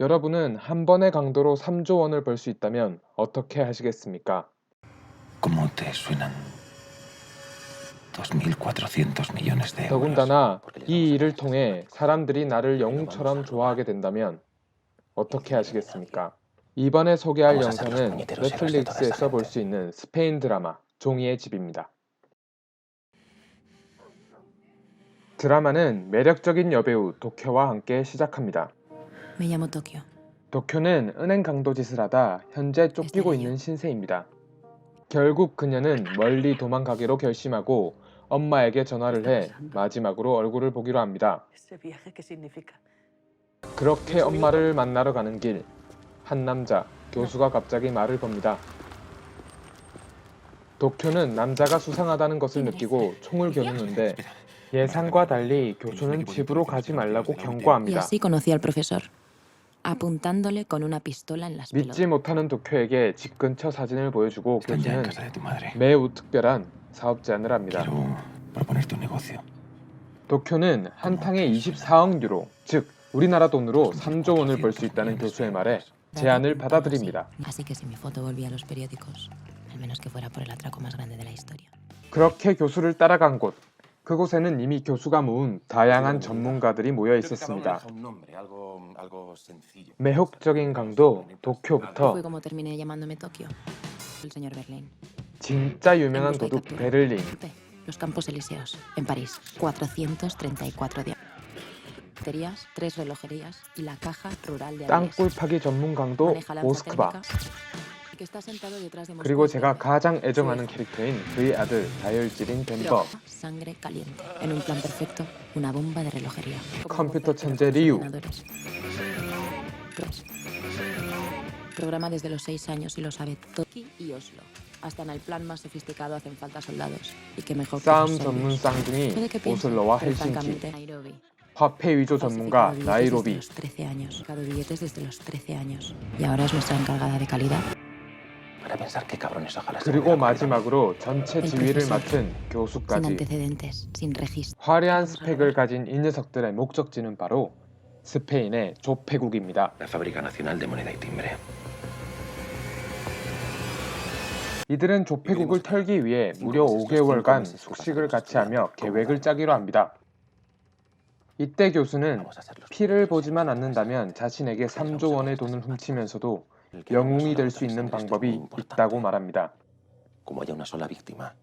여러분은 한 번의 강도로 3조 원을 벌 수 있다면 어떻게 하시겠습니까? ¿Cómo te suenan 2.400 millones de euros? 더군다나 이 일을 통해 사람들이 나를 영웅처럼 좋아하게 된다면 어떻게 하시겠습니까? 이번에 소개할 영상은 넷플릭스에서 볼 수 있는 스페인 드라마 종이의 집입니다. 드라마는 매력적인 여배우 도쿄와 함께 시작합니다. Me llamo Tokio. 도쿄는 은행 강도 짓을 하다 현재 쫓기고 있는 신세입니다. 결국 그녀는 멀리 도망가기로 결심하고 엄마에게 전화를 해 마지막으로 얼굴을 보기로 합니다. ¿Ese viaje qué significa? 그렇게 엄마를 만나러 가는 길, 한 남자, 교수가 갑자기 말을 겁니다. 도쿄는 남자가 수상하다는 것을 느끼고 총을 겨누는데 예상과 달리 교수는 집으로 가지 말라고 Y 경고합니다. así conocí al profesor, apuntándole con una pistola en las 믿지 pelotas. 못하는 도쿄에게 집 근처 사진을 보여주고 Están ya en 교수는 casa de tu madre. 매우 특별한 사업 제안을 합니다. Quiero proponerte un negocio. 도쿄는 한 탕에 24억 유로, 즉 우리나라 돈으로 3조 원을 벌 수 있다는 교수의 말에 제안을 받아들입니다. Así que si mi foto volvía a los periódicos, al menos que fuera por el atraco más grande de la historia. 그렇게 교수를 따라간 곳, 그곳에는 이미 교수가 모은 다양한 전문가들이 모여 있었습니다. 매혹적인 강도 Fue 도쿄부터 como terminé llamándome Tokio. El señor Berlín. 진짜 유명한 En busca y 도둑 captura. 베를린, Los Campos Elíseos, en París. 434 días. 3 relojerías y la caja rural de Avilés. 땅굴 파기 전문 강도 Maneja lanza 모스크바, térmica, que está sentado detrás de 그리고 Moscú 제가 y 가장 애정하는 캐릭터인 그의 아들 다혈질인 덴버, Droga, sangre caliente. En un plan perfecto, una bomba de relojería. 컴퓨터 천재 리우, Ordenadores. Programa desde los 6 años y lo sabe todo. Y Oslo. Hasta en el plan más sofisticado hacen falta soldados. Y qué mejor que 싸움 los 전문 serbios. 쌍둥이 Puede que piensen, 오슬로와 pero 헬싱키, francamente, Nairobi. 화폐 위조 전문가 Falsificado billetes 나이로비, desde los 13 años. Sacado billetes desde los 13 años. Y ahora es nuestra encargada de calidad. Para pensar qué cabrones ojalá se 그리고 hubiera comido. 마지막으로 전체 지휘를 맡은 Sin 교수까지. antecedentes, sin registro. 화려한 스펙을 가진 이 녀석들의 목적지는 바로 스페인의 조폐국입니다. La Fábrica Nacional de Moneda y Timbre. 이들은 조폐국을 털기 위해 무려 5개월간 숙식을 같이 하며 계획을 짜기로 합니다. 이때 교수는 피를 보지만 않는다면 자신에게 3조 원의 돈을 훔치면서도 영웅이 될 수 있는 방법이 있다고 말합니다. Como haya una sola víctima,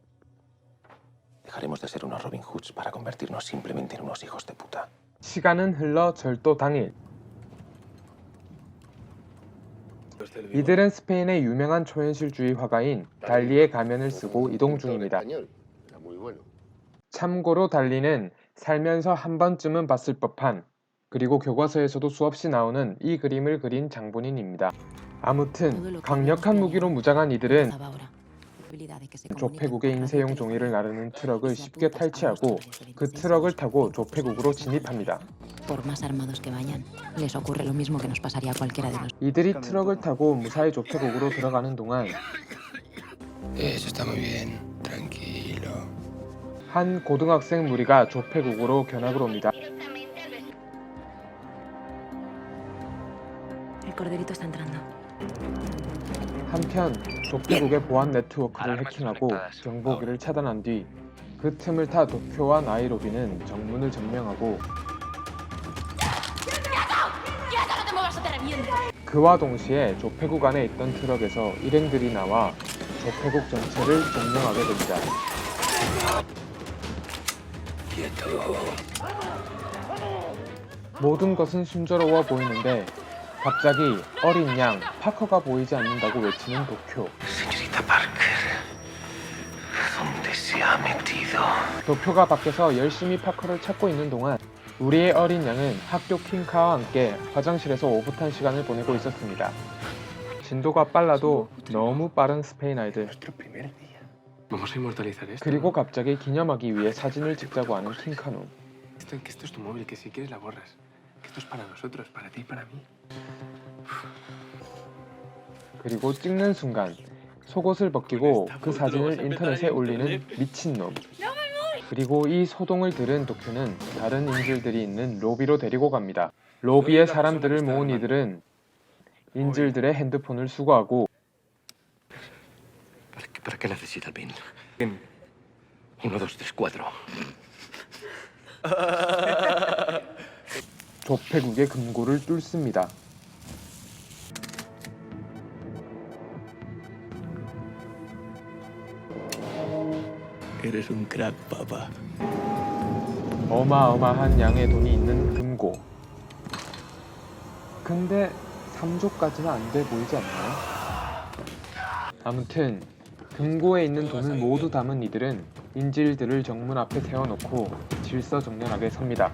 dejaremos de ser unos Robin Hoods para convertirnos simplemente en unos hijos de puta. 시간은 흘러 절도 당일, 이들은 스페인의 유명한 초현실주의 화가인 달리의 가면을 쓰고 이동 중입니다. 참고로 달리는 살면서 한 번쯤은 봤을 법한, 그리고 교과서에서도 수없이 나오는 이 그림을 그린 장본인입니다. 아무튼 강력한 무기로 무장한 이들은 조폐국의 인쇄용 종이를 나르는 트럭을 쉽게 탈취하고 그 트럭을 타고 조폐국으로 진입합니다. Por más armados que vayan, les ocurre lo mismo que nos pasaría a cualquiera de nosotros. 이들이 트럭을 타고 무사히 조폐국으로 들어가는 동안 Eso está muy bien, tranquilo. 한 고등학생 무리가 조폐국으로 견학을 옵니다. El corderito está entrando. 한편 조폐국의 보안 네트워크를 해킹하고 정보기를 차단한 뒤 그 틈을 타 도쿄와 나이로비는 정문을 점령하고 그와 동시에 조폐국 안에 있던 트럭에서 일행들이 나와 조폐국 전체를 점령하게 됩니다. 모든 것은 순조로워 보이는데 갑자기 어린 양 파커가 보이지 않는다고 외치는 도쿄. Señorita Parker, ¿dónde se ha metido? 도쿄가 밖에서 열심히 파커를 찾고 있는 동안 우리의 어린 양은 학교 퀸카와 함께 화장실에서 오붓한 시간을 보내고 있었습니다. 진도가 빨라도 너무 빠른 스페인 아이들. Nuestro primer día. Vamos a inmortalizar esto. 그리고 갑자기 기념하기 위해 사진을 찍자고 하는 킹카누. Que esto es tu móvil, que si quieres la borras. Que esto es para nosotros, para ti y para mí. 그리고 찍는 순간 속옷을 벗기고 그 사진을 인터넷에 올리는 미친놈. 그리고 이 소동을 들은 도쿄는 다른 인질들이 있는 로비로 데리고 갑니다. 로비에 사람들을 모은 이들은 인질들의 핸드폰을 수거하고 ¿Para qué necesita el PIN? PIN 1, 2, 3, 4. 조폐국의 금고를 뚫습니다. Eres un crack, papá. 어마어마한 양의 돈이 있는 금고. 근데 3조까지는 안 돼 보이지 않나요? 아무튼 금고에 있는 돈을 모두 담은 이들은 인질들을 정문 앞에 세워놓고 질서정연하게 섭니다.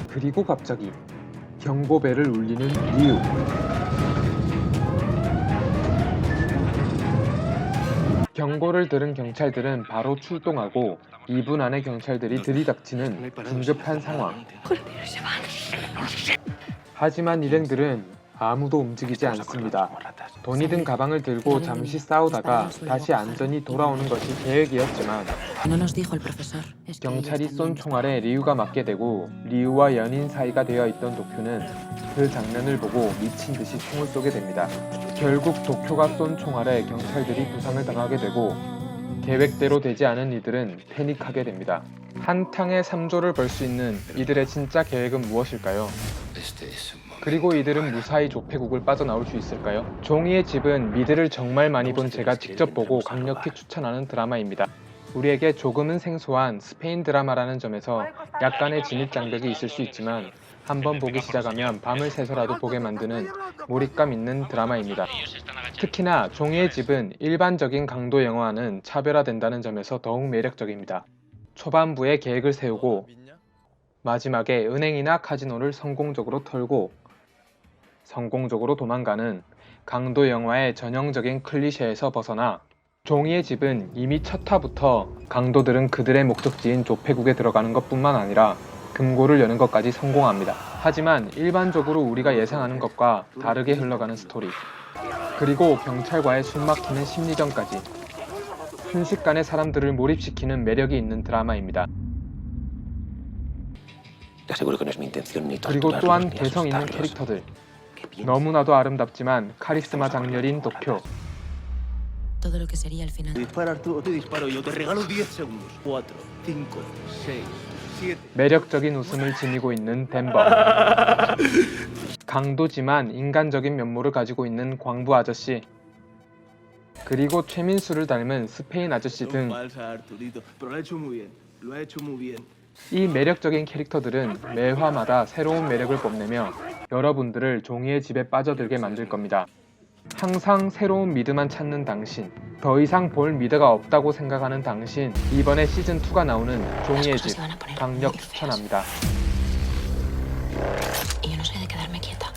그리고 갑자기 경보벨을 울리는 리우. 경보를 들은 경찰들은 바로 출동하고 2분 안에 경찰들이 들이닥치는 긴급한 상황. 하지만 일행들은 아무도 움직이지 않습니다. 돈이 든 가방을 들고 잠시 싸우다가 다시 안전히 돌아오는 것이 계획이었지만 No nos dijo el profesor. Es que 경찰이 ellos 쏜 también 총알에 리우가 맞게 되고 리우와 연인 사이가 되어 있던 도쿄는 그 장면을 보고 미친 듯이 총을 쏘게 됩니다. 결국 도쿄가 쏜 총알에 경찰들이 부상을 당하게 되고 계획대로 되지 않은 이들은 패닉하게 됩니다. 한탕에 3조를 벌 수 있는 이들의 진짜 계획은 무엇일까요? 그리고 이들은 무사히 조폐국을 빠져나올 수 있을까요? 종이의 집은 미드를 정말 많이 본 제가 직접 보고 강력히 추천하는 드라마입니다. 우리에게 조금은 생소한 스페인 드라마라는 점에서 약간의 진입 장벽이 있을 수 있지만 한번 보기 시작하면 밤을 새서라도 보게 만드는 몰입감 있는 드라마입니다. 특히나 종이의 집은 일반적인 강도 영화와는 차별화된다는 점에서 더욱 매력적입니다. 초반부에 계획을 세우고 마지막에 은행이나 카지노를 성공적으로 털고 성공적으로 도망가는 강도 영화의 전형적인 클리셰에서 벗어나 종이의 집은 이미 첫 화부터 강도들은 그들의 목적지인 조폐국에 들어가는 것뿐만 아니라 금고를 여는 것까지 성공합니다. 하지만 일반적으로 우리가 예상하는 것과 다르게 흘러가는 스토리. 그리고 경찰과의 숨막히는 심리전까지 순식간에 사람들을 몰입시키는 매력이 있는 드라마입니다. Te aseguro que no es mi intención ni 그리고 torturarlos 또한 ni 개성 있는 asustarlos. 캐릭터들. Que piensen 너무나도 아름답지만 카리스마 장렬인 도쿄. todo lo que sería el final. Disparas tú o te disparo yo. Te regalo 10 segundos. 4, 5, 6, 7. 매력적인 웃음을 지니고 있는 덴버. 강도지만 인간적인 면모를 가지고 있는 광부 아저씨. 그리고 최민수를 닮은 스페인 아저씨 등 Falsa, Arturito. Pero lo ha hecho muy bien. Lo ha hecho muy bien. 이 매력적인 캐릭터들은 매화마다 새로운 매력을 뽐내며 여러분들을 종이의 집에 빠져들게 만들 겁니다. 항상 새로운 미드만 찾는 당신, 더 이상 볼 미드가 없다고 생각하는 당신, 이번에 시즌2가 나오는 종이의 집 강력 추천합니다. Y yo no soy de quedarme quieta.